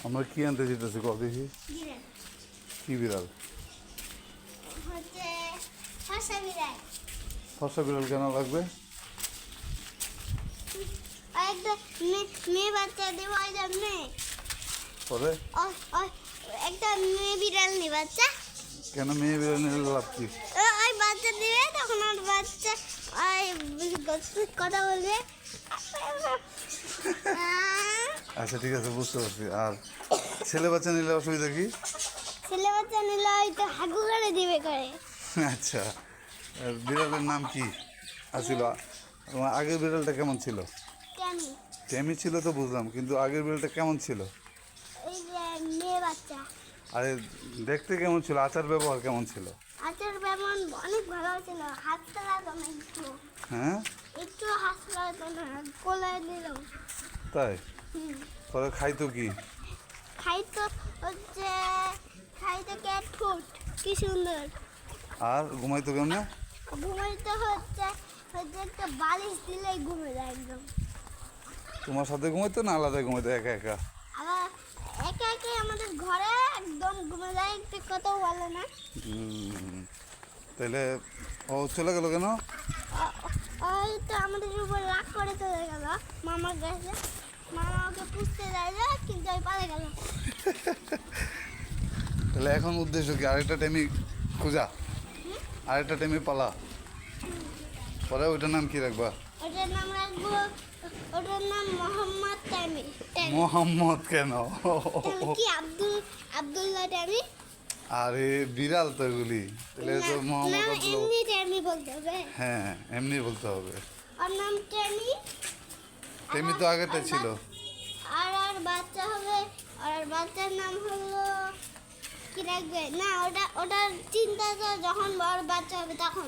আমরা কি আনতে যেতেছি কত দেখি কি বিড়াল ফর্সা বিড়াল কেন লাগবে মেয়ে বাচ্চা দেবো পরে একটা মেয়ে বিড়াল নেই বাচ্চা কেন মেয়ে বিড়াল নিলে লাভ কি ওই বাচ্চা দিবে তখন ওর বাচ্চা কথা বলবে আচ্ছা ঠিক আছে বুঝতে পারছি আর ছেলে বাচ্চা নিলে অসুবিধা কি ছেলে বাচ্চা নিলে হয়তো হাগু করে দিবে করে আচ্ছা বিড়ালের নাম কি আসছিল তোমার আগের বিড়ালটা কেমন ছিল কেমন টেমি ছিল তো বুঝলাম কিন্তু আগের বিড়ালটা কেমন ছিল এই যে মেয়ে বাচ্চা আরে দেখতে কেমন ছিল আচার ব্যবহার কেমন ছিল আচার ব্যবহার অনেক ভালো ছিল হাত চালাতো না হ্যাঁ একটু হাত চালাতো না কোলায় দিল তাই পরে খাইতো কি খাইতো হচ্ছে খাইতো ক্যাট ফুড কি সুন্দর আর ঘুমাইতো কেমনে ঘুমাইতে হচ্ছে হচ্ছে একটা বালিশ দিলেই ঘুমে যায় একদম তোমার সাথে ঘুমাইতো না আলাদা ঘুমাইতো একা একা আবার একা একা আমাদের ঘরে একদম ঘুমে যায় একটু কথাও বলে না তাহলে ও চলে গেল কেন ওই তো আমাদের উপর রাগ করে চলে গেল মামার কাছে মামা ওকে পুষতে যাইলো কিন্তু ওই পালে গেল তাহলে এখন উদ্দেশ্য কি আরেকটা টাইমে খোঁজা আরেকটা টাইমে পালা পরে ওইটার নাম কি রাখবা ওটার নাম রাখবো ওটার নাম মোহাম্মদ টাইমি মোহাম্মদ কেন কি আব্দুল্লাহ টাইমি আরে বিড়াল তো এগুলি তাহলে তো মোহাম্মদ আব্দুল্লাহ এমনি টাইমি বলতে হবে হ্যাঁ এমনি বলতে হবে ওর নাম টাইমি টেমি তো আগেরটা ছিল আর বাচ্চা হবে আর বাচ্চার নাম হলো কি রাখবে না ওটার চিন্তা তো যখন বড় বাচ্চা হবে তখন